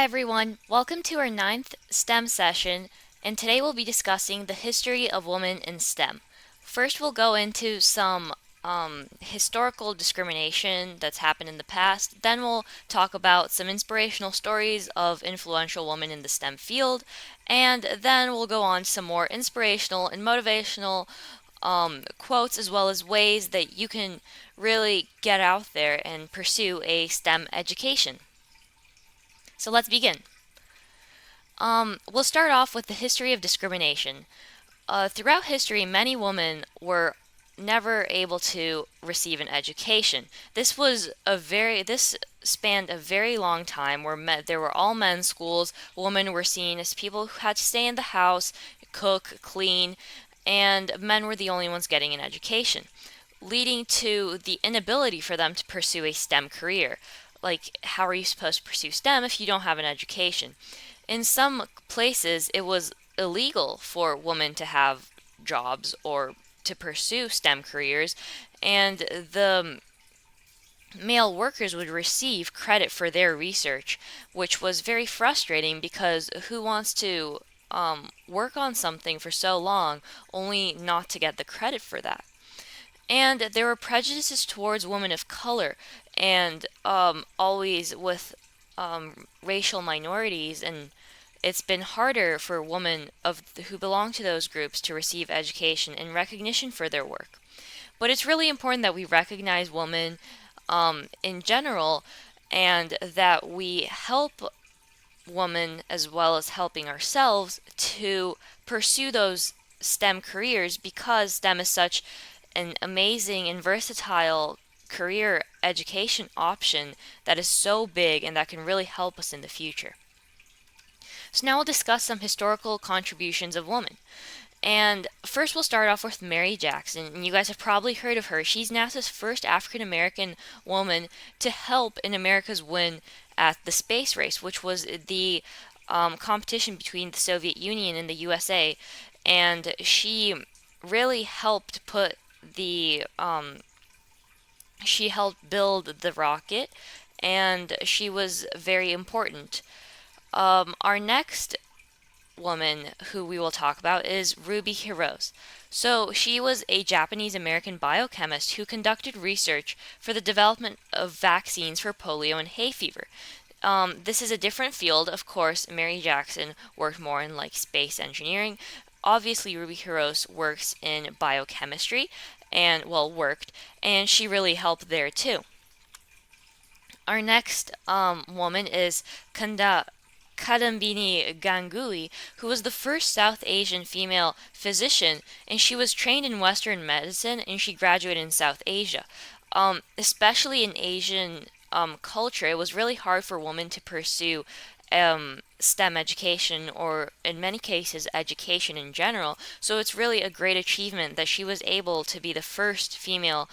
Hi everyone, welcome to our ninth STEM session, and today we'll be discussing the history of women in STEM. First, we'll go into some historical discrimination that's happened in the past. Then we'll talk about some inspirational stories of influential women in the STEM field, and then we'll go on to some more inspirational and motivational quotes as well as ways that you can really get out there and pursue a STEM education. So let's begin. We'll start off with the history of discrimination. Throughout history, many women were never able to receive an education. This spanned a very long time where there were all men's schools. Women were seen as people who had to stay in the house, cook, clean, and men were the only ones getting an education, leading to the inability for them to pursue a STEM career. Like, how are you supposed to pursue STEM if you don't have an education? In some places, it was illegal for women to have jobs or to pursue STEM careers, and the male workers would receive credit for their research, which was very frustrating because who wants to work on something for so long only not to get the credit for that? And there were prejudices towards women of color, and always with racial minorities, and it's been harder for women who belong to those groups to receive education and recognition for their work. But it's really important that we recognize women in general, and that we help women as well as helping ourselves to pursue those STEM careers, because STEM is such an amazing and versatile career education option that is so big and that can really help us in the future. So now we'll discuss some historical contributions of women. And first we'll start off with Mary Jackson, and you guys have probably heard of her. She's NASA's first African American woman to help in America's win at the space race, which was the competition between the Soviet Union and the USA. And she really helped she helped build the rocket, and she was very important. Our next woman who we will talk about is Ruby Hirose. So she was a Japanese American biochemist who conducted research for the development of vaccines for polio and hay fever. This is a different field, of course. Mary Jackson worked more in like space engineering. Obviously, Ruby Hirose works in biochemistry, and worked, and she really helped there too. Our next woman is Kanda Kadambini Ganguly, who was the first South Asian female physician, and she was trained in Western medicine and she graduated in South Asia. Especially in Asian culture, it was really hard for women to pursue STEM education, or in many cases, education in general. So it's really a great achievement that she was able to be the first female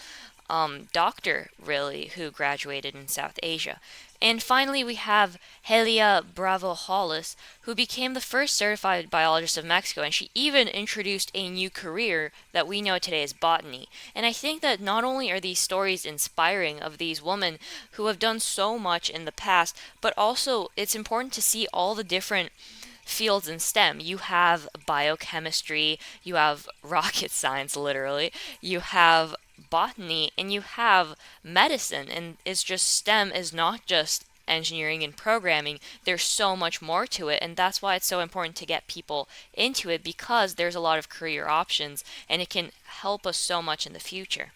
doctor, really, who graduated in South Asia. And finally, we have Helia Bravo Hollis, who became the first certified biologist of Mexico, and she even introduced a new career that we know today as botany. And I think that not only are these stories inspiring of these women who have done so much in the past, but also it's important to see all the different fields in STEM. You have biochemistry, you have rocket science, literally, you have botany, and you have medicine. And it's just STEM is not just engineering and programming. There's so much more to it, and that's why it's so important to get people into it, because there's a lot of career options and it can help us so much in the future.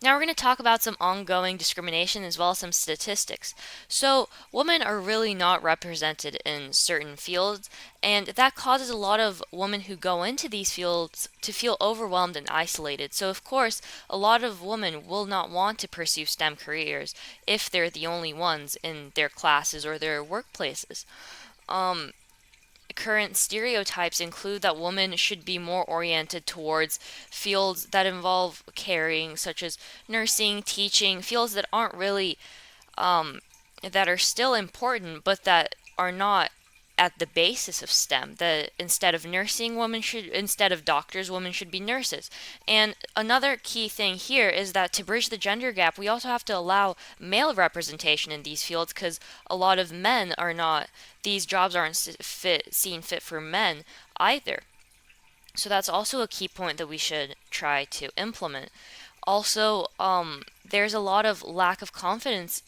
Now we're going to talk about some ongoing discrimination as well as some statistics. So, women are really not represented in certain fields, and that causes a lot of women who go into these fields to feel overwhelmed and isolated. So, of course, a lot of women will not want to pursue STEM careers if they're the only ones in their classes or their workplaces. Current stereotypes include that women should be more oriented towards fields that involve caring, such as nursing, teaching, fields that aren't really, that are still important, but that are not at the basis of STEM. That instead of instead of doctors, women should be nurses. And another key thing here is that to bridge the gender gap, we also have to allow male representation in these fields, because a lot of men are not, these jobs aren't seen fit for men either. So that's also a key point that we should try to implement. Also, there's a lot of lack of confidence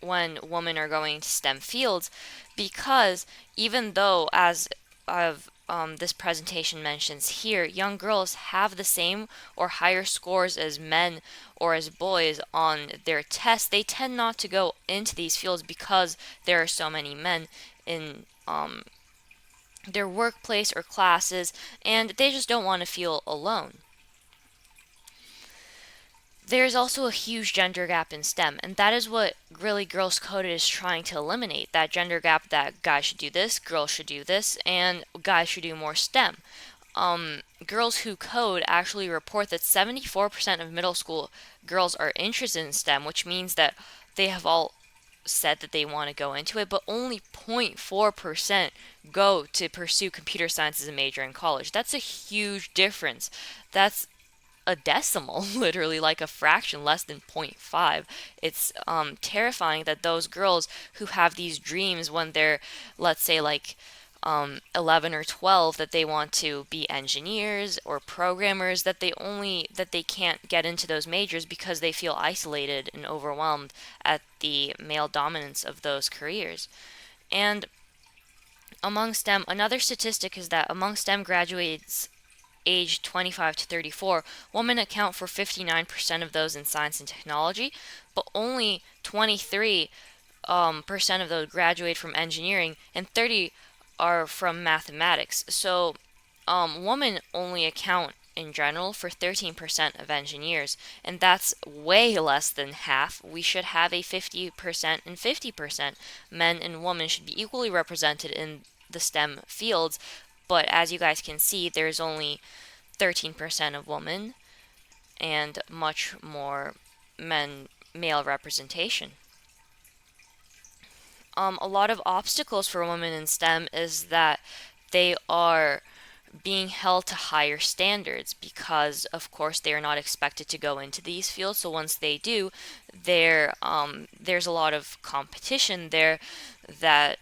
when women are going to STEM fields, because even though, as this presentation mentions here, young girls have the same or higher scores as men or as boys on their tests, they tend not to go into these fields because there are so many men in their workplace or classes, and they just don't want to feel alone. There's also a huge gender gap in STEM, and that is what really Girls Coded is trying to eliminate. That gender gap that guys should do this, girls should do this, and guys should do more STEM. Girls Who Code actually report that 74% of middle school girls are interested in STEM, which means that they have all said that they want to go into it, but only 0.4% go to pursue computer science as a major in college. That's a huge difference. That's a decimal, literally like a fraction, less than 0.5. It's terrifying that those girls who have these dreams when they're, let's say, like 11 or 12, that they want to be engineers or programmers, that they can't get into those majors because they feel isolated and overwhelmed at the male dominance of those careers. And among STEM, another statistic is that among STEM graduates aged 25 to 34, women account for 59% of those in science and technology, but only 23% of those graduate from engineering, and 30 are from mathematics. So women only account in general for 13% of engineers, and that's way less than half. We should have a 50% and 50%. Men and women should be equally represented in the STEM fields, but as you guys can see, there's only 13% of women and much more male representation. A lot of obstacles for women in STEM is that they are being held to higher standards because, of course, they are not expected to go into these fields. So once they do, there's a lot of competition there, that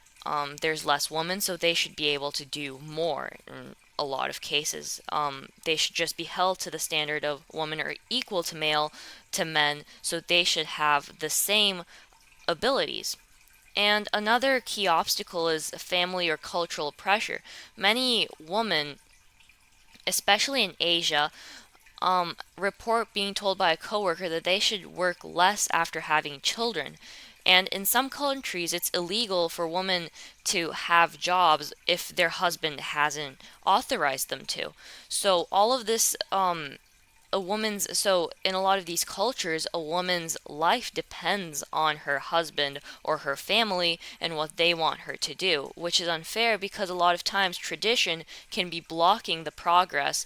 there's less women, so they should be able to do more in a lot of cases. They should just be held to the standard of women are equal to men, so they should have the same abilities. And another key obstacle is family or cultural pressure. Many women, especially in Asia, report being told by a coworker that they should work less after having children. And in some countries, it's illegal for women to have jobs if their husband hasn't authorized them to. So all of this, so in a lot of these cultures, a woman's life depends on her husband or her family and what they want her to do, which is unfair because a lot of times tradition can be blocking the progress,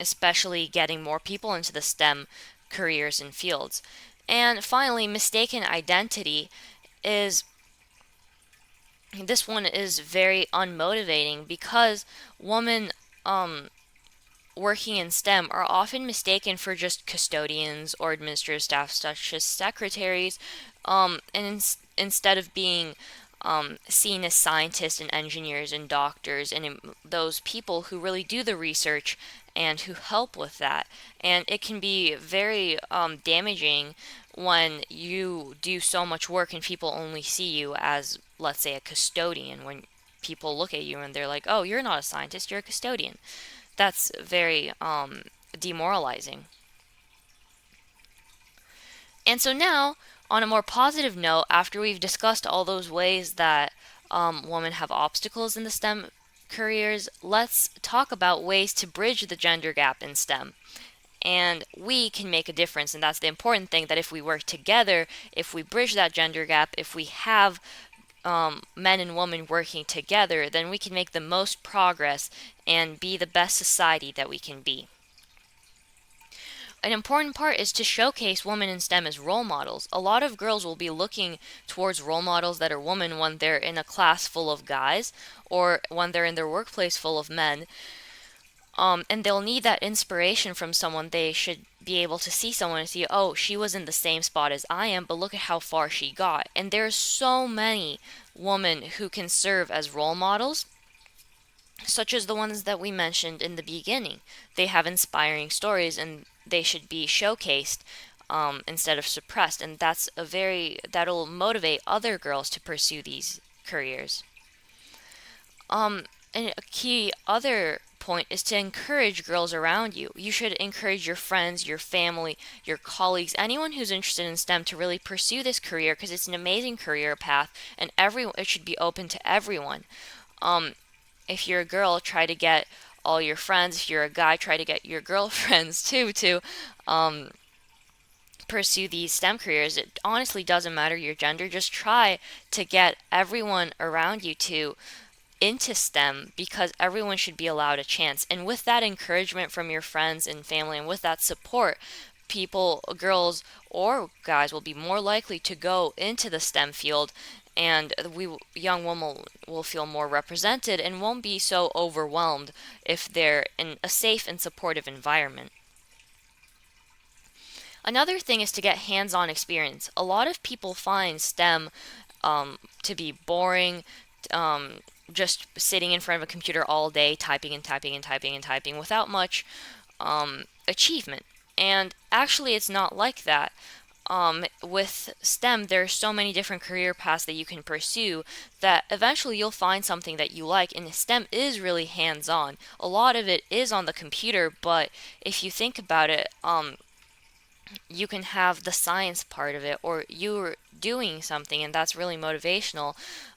especially getting more people into the STEM careers and fields. And finally, mistaken identity is this one is very unmotivating because women working in STEM are often mistaken for just custodians or administrative staff, such as secretaries, instead of being seen as scientists and engineers and doctors and those people who really do the research and who help with that. And it can be very damaging when you do so much work and people only see you as, let's say, a custodian, when people look at you and they're like, oh, you're not a scientist, you're a custodian. That's very demoralizing. And so now, on a more positive note, after we've discussed all those ways that women have obstacles in the STEM careers, let's talk about ways to bridge the gender gap in STEM. And we can make a difference, and that's the important thing, that if we work together, if we bridge that gender gap, if we have men and women working together, then we can make the most progress and be the best society that we can be. An important part is to showcase women in STEM as role models. A lot of girls will be looking towards role models that are women when they're in a class full of guys or when they're in their workplace full of men. And they'll need that inspiration from someone. They should be able to see someone and see, oh, she was in the same spot as I am, but look at how far she got. And there's so many women who can serve as role models, such as the ones that we mentioned in the beginning. They have inspiring stories and they should be showcased instead of suppressed. And that'll motivate other girls to pursue these careers. And a key other point is to encourage girls around you. You should encourage your friends, your family, your colleagues, anyone who's interested in STEM to really pursue this career because it's an amazing career path and it should be open to everyone. Um, if you're a girl, try to get all your friends. If you're a guy, try to get your girlfriends too to um, pursue these STEM careers. It honestly doesn't matter your gender. Just try to get everyone around you to into STEM because everyone should be allowed a chance. And with that encouragement from your friends and family and with that support, people, girls or guys, will be more likely to go into the STEM field and young women will feel more represented and won't be so overwhelmed if they're in a safe and supportive environment. Another thing is to get hands-on experience. A lot of people find STEM to be boring, um, just sitting in front of a computer all day, typing and typing and typing and typing without much achievement. And actually, it's not like that. With STEM, there are so many different career paths that you can pursue that eventually you'll find something that you like. And STEM is really hands-on. A lot of it is on the computer, but if you think about it, you can have the science part of it, or you're doing something, and that's really motivational.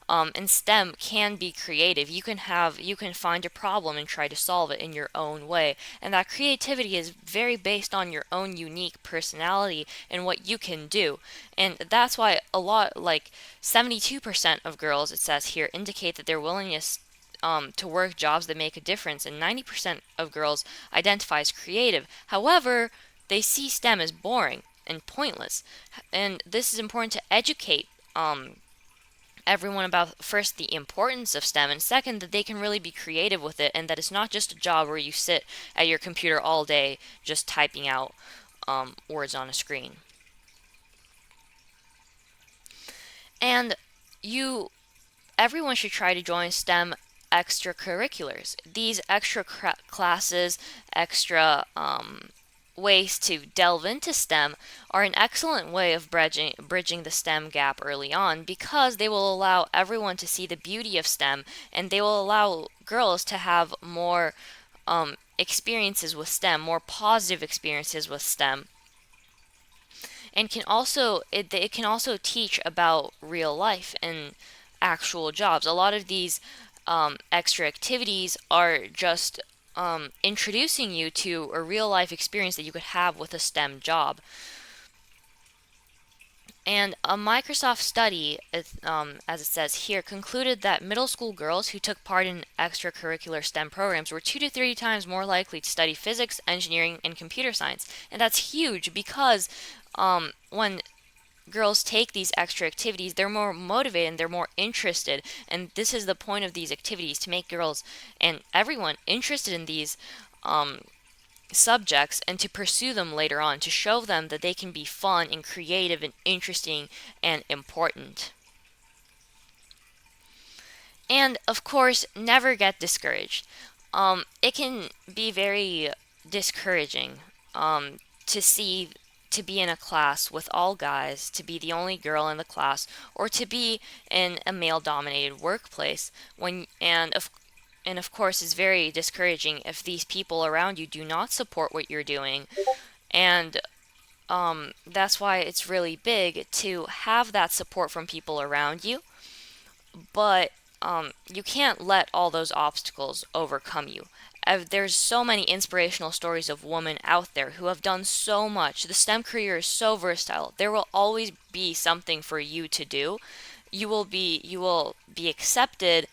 And STEM can be creative. You can find a problem and try to solve it in your own way. And that creativity is very based on your own unique personality and what you can do. And that's why a lot, like 72% of girls, it says here, indicate that their willingness to work jobs that make a difference, and 90% of girls identify as creative. However, they see STEM as boring and pointless. And this is important to educate everyone about, first, the importance of STEM, and second, that they can really be creative with it and that it's not just a job where you sit at your computer all day just typing out words on a screen. And everyone should try to join STEM extracurriculars. These extra classes, extra ways to delve into STEM are an excellent way of bridging the STEM gap early on because they will allow everyone to see the beauty of STEM and they will allow girls to have more experiences with STEM, more positive experiences with STEM. And it can also teach about real life and actual jobs. A lot of these extra activities are just introducing you to a real life experience that you could have with a STEM job. And a Microsoft study, as it says here, concluded that middle school girls who took part in extracurricular STEM programs were 2 to 3 times more likely to study physics, engineering, and computer science. And that's huge because when girls take these extra activities, they're more motivated and they're more interested. And this is the point of these activities, to make girls and everyone interested in these subjects and to pursue them later on, to show them that they can be fun and creative and interesting and important. And of course, never get discouraged. It can be very discouraging to be in a class with all guys, to be the only girl in the class, or to be in a male-dominated workplace. And of course, it's very discouraging if these people around you do not support what you're doing. And that's why it's really big to have that support from people around you. But you can't let all those obstacles overcome you. There's so many inspirational stories of women out there who have done so much. The STEM career is so versatile. There will always be something for you to do. You will be accepted,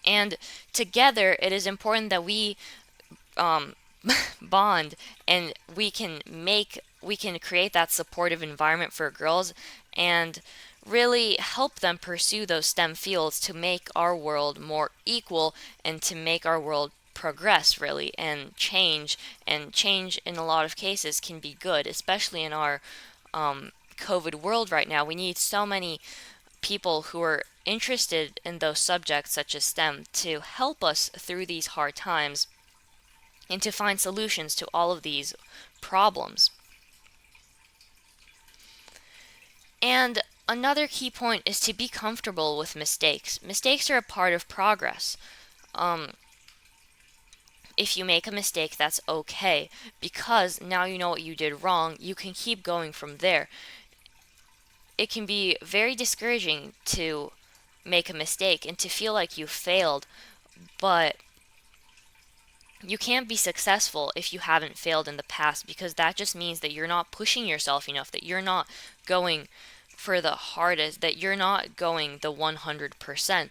and together it is important that we bond, and we can create that supportive environment for girls and really help them pursue those STEM fields to make our world more equal and to make our world progress really and change in a lot of cases can be good, especially in our COVID world right now. We need so many people who are interested in those subjects such as STEM to help us through these hard times and to find solutions to all of these problems. And another key point is to be comfortable with mistakes. Mistakes are a part of progress. Um, if you make a mistake, that's okay because now you know what you did wrong. You can keep going from there. It can be very discouraging to make a mistake and to feel like you failed, but you can't be successful if you haven't failed in the past because that just means that you're not pushing yourself enough, that you're not going for the hardest, that you're not going the 100%.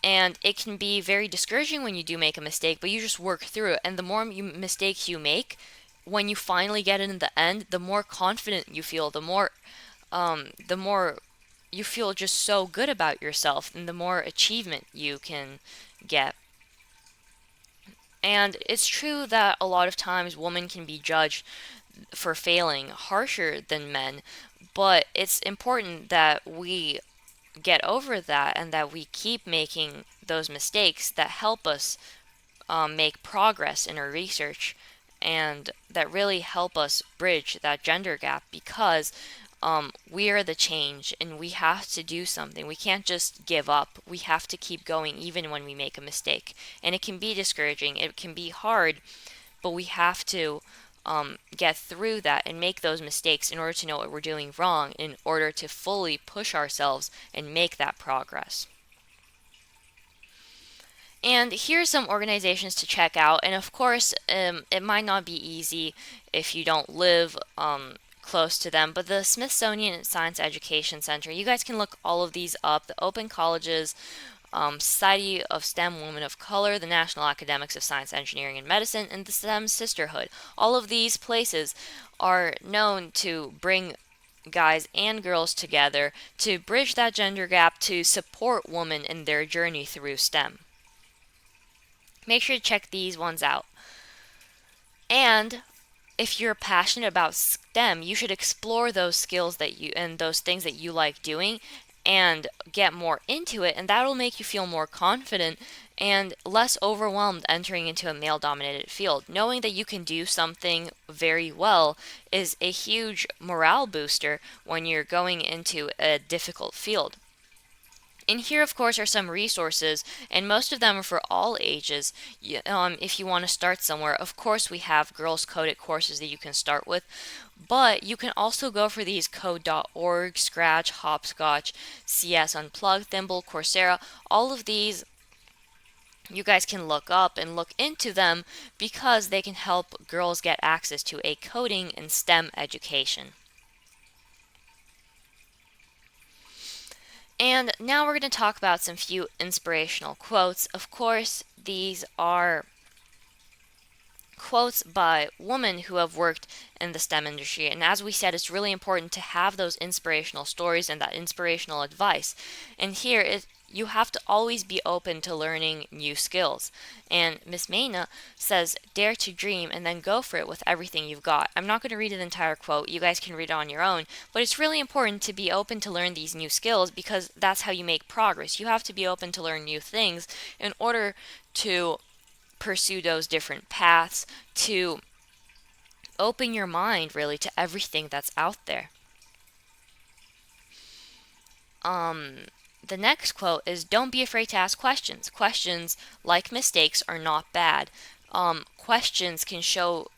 And it can be very discouraging when you do make a mistake, but you just work through it. And the more mistakes you make, when you finally get it in the end, the more confident you feel, the more you feel just so good about yourself, and the more achievement you can get. And it's true that a lot of times women can be judged for failing harsher than men, but it's important that we get over that and that we keep making those mistakes that help us make progress in our research and that really help us bridge that gender gap because we are the change and we have to do something. We can't just give up. We have to keep going even when we make a mistake. And it can be discouraging, it can be hard, but we have to get through that and make those mistakes in order to know what we're doing wrong, in order to fully push ourselves and make that progress. And here's some organizations to check out. And of course, it might not be easy if you don't live close to them, but the Smithsonian Science Education Center, you guys can look all of these up. The Open Colleges, Society of STEM Women of Color, the National Academics of Science, Engineering, and Medicine, and the STEM Sisterhood. All of these places are known to bring guys and girls together to bridge that gender gap to support women in their journey through STEM. Make sure to check these ones out. And if you're passionate about STEM, you should explore those skills that you and those things that you like doing and get more into it, and that'll make you feel more confident and less overwhelmed entering into a male dominated field. Knowing that you can do something very well is a huge morale booster when you're going into a difficult field. And here, of course, are some resources, and most of them are for all ages. If you want to start somewhere, of course, we have GirlsCodeIt courses that you can start with, but you can also go for these code.org, Scratch, Hopscotch, CS Unplugged, Thimble, Coursera. All of these you guys can look up and look into them because they can help girls get access to a coding and STEM education. And now we're going to talk about some few inspirational quotes. Of course, these are quotes by women who have worked in the STEM industry. And as we said, it's really important to have those inspirational stories and that inspirational advice. And here is you have to always be open to learning new skills. And Miss Mayna says, dare to dream and then go for it with everything you've got. I'm not going to read the entire quote. You guys can read it on your own. But it's really important to be open to learn these new skills because that's how you make progress. You have to be open to learn new things in order to pursue those different paths, to open your mind really to everything that's out there. The next quote is, don't be afraid to ask questions. Questions, like mistakes, are not bad. Questions can show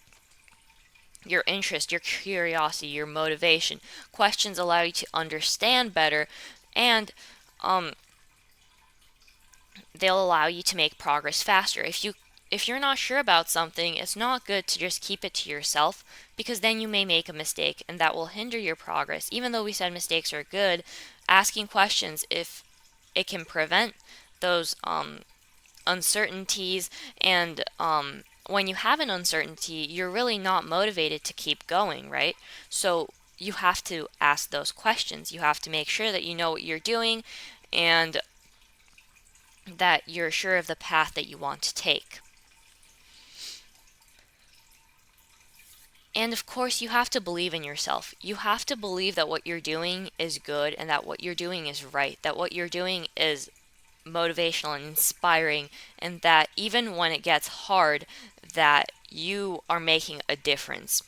your interest, your curiosity, your motivation. Questions allow you to understand better, and they'll allow you to make progress faster. If you're not sure about something, it's not good to just keep it to yourself because then you may make a mistake and that will hinder your progress. Even though we said mistakes are good, asking questions, if it can prevent those uncertainties and when you have an uncertainty, you're really not motivated to keep going, right? So you have to ask those questions. You have to make sure that you know what you're doing and that you're sure of the path that you want to take. And of course, you have to believe in yourself. You have to believe that what you're doing is good and that what you're doing is right, that what you're doing is motivational and inspiring, and that even when it gets hard, that you are making a difference.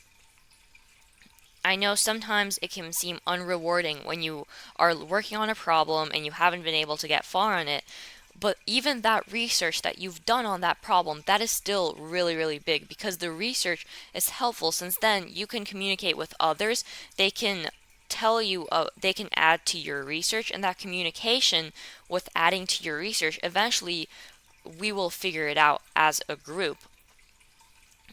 I know sometimes it can seem unrewarding when you are working on a problem and you haven't been able to get far on it, but even that research that you've done on that problem, that is still really, really big because the research is helpful since then you can communicate with others. They can tell you, they can add to your research, and that communication with adding to your research, eventually we will figure it out as a group.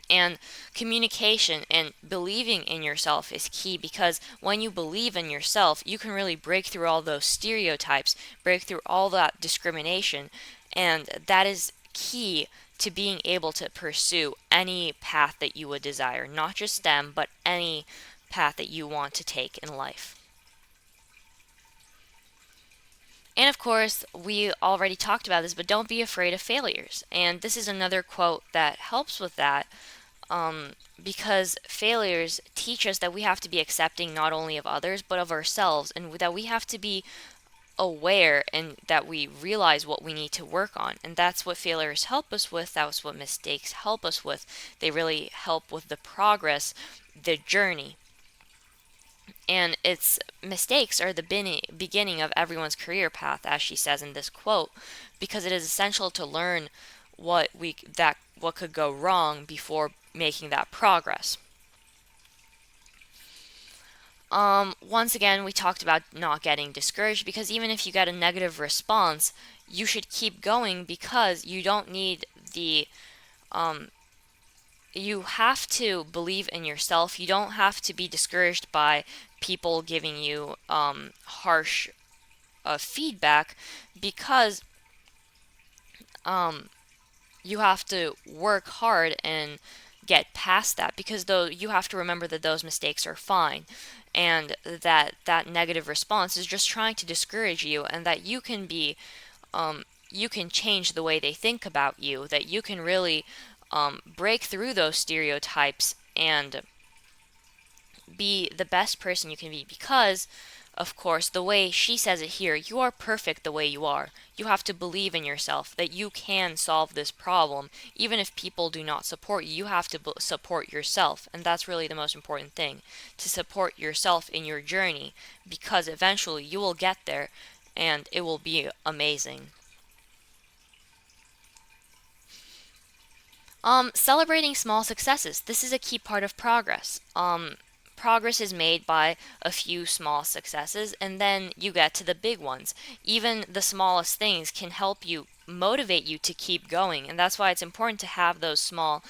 And communication and believing in yourself is key because when you believe in yourself, you can really break through all those stereotypes, break through all that discrimination, and that is key to being able to pursue any path that you would desire, not just STEM, but any path that you want to take in life. And of course, we already talked about this, but don't be afraid of failures. And this is another quote that helps with that, because failures teach us that we have to be accepting not only of others but of ourselves, and that we have to be aware and that we realize what we need to work on. And that's what failures help us with. That's what mistakes help us with. They really help with the progress, the journey. And its mistakes are the beginning of everyone's career path, as she says in this quote, because it is essential to learn what could go wrong before making that progress. Once again, we talked about not getting discouraged because even if you get a negative response, you should keep going because you don't need you have to believe in yourself. You don't have to be discouraged by people giving you harsh feedback because you have to work hard and get past that, because though you have to remember that those mistakes are fine and that negative response is just trying to discourage you, and that you can change the way they think about you, that you can really break through those stereotypes and be the best person you can be because, of course, the way she says it here, you are perfect the way you are. You have to believe in yourself that you can solve this problem. Even if people do not support you, you have to support yourself. And that's really the most important thing, to support yourself in your journey, because eventually you will get there and it will be amazing. Celebrating small successes. This is a key part of progress. Progress is made by a few small successes, and then you get to the big ones. Even the smallest things can help you, motivate you to keep going, and that's why it's important to have those small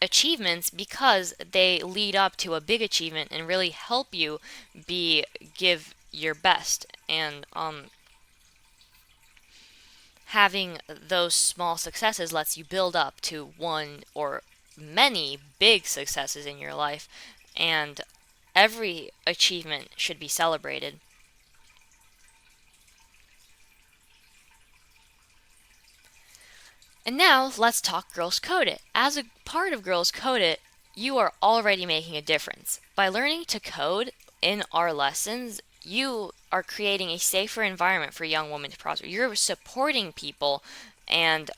achievements, because they lead up to a big achievement and really help you give your best. And having those small successes lets you build up to one or many big successes in your life, and every achievement should be celebrated. And now let's talk Girls Code It. As a part of Girls Code It, you are already making a difference. By learning to code in our lessons, you are creating a safer environment for young women to prosper. You're supporting people, and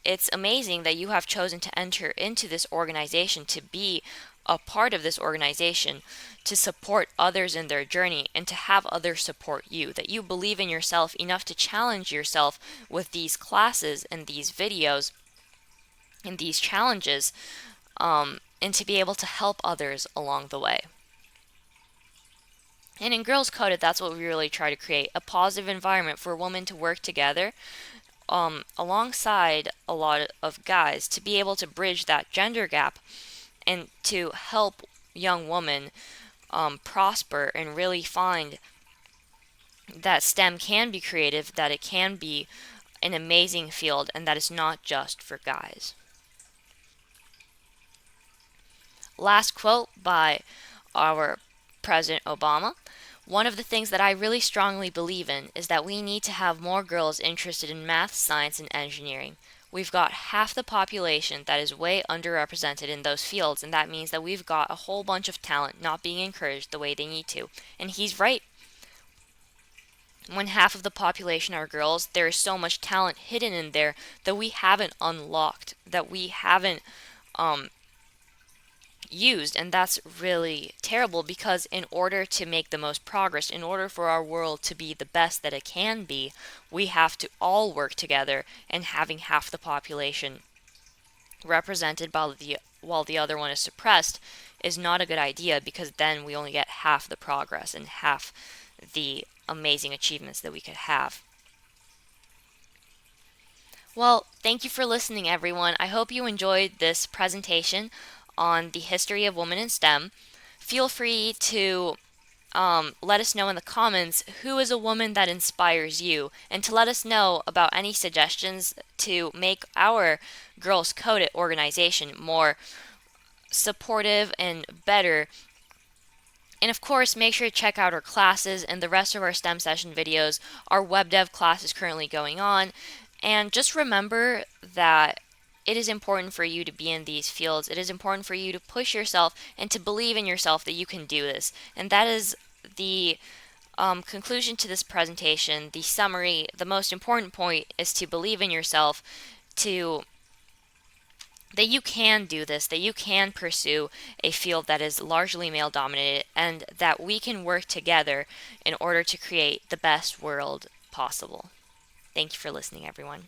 it's amazing that you have chosen to enter into this organization, to be a part of this organization, to support others in their journey and to have others support you, that you believe in yourself enough to challenge yourself with these classes and these videos and these challenges, and to be able to help others along the way. And in Girls Coded, that's what we really try to create, a positive environment for women to work together alongside a lot of guys, to be able to bridge that gender gap and to help young women prosper and really find that STEM can be creative, that it can be an amazing field, and that is not just for guys. Last quote by our President Obama. One of the things that I really strongly believe in is that we need to have more girls interested in math, science, and engineering. We've got half the population that is way underrepresented in those fields, and that means that we've got a whole bunch of talent not being encouraged the way they need to. And he's right. When half of the population are girls, there is so much talent hidden in there that we haven't unlocked, that we haven't um, used, and that's really terrible, because in order to make the most progress, in order for our world to be the best that it can be, we have to all work together, and having half the population represented while the other one is suppressed is not a good idea, because then we only get half the progress and half the amazing achievements that we could have. Well, thank you for listening, everyone. I hope you enjoyed this presentation on the history of women in STEM. Feel free to let us know in the comments who is a woman that inspires you, and to let us know about any suggestions to make our Girls Code It organization more supportive and better. And of course, make sure to check out our classes and the rest of our STEM session videos. Our web dev class is currently going on. And just remember that it is important for you to be in these fields. It is important for you to push yourself and to believe in yourself that you can do this. And that is the conclusion to this presentation. The summary, the most important point is to believe in yourself, that you can do this, that you can pursue a field that is largely male dominated, and that we can work together in order to create the best world possible. Thank you for listening, everyone.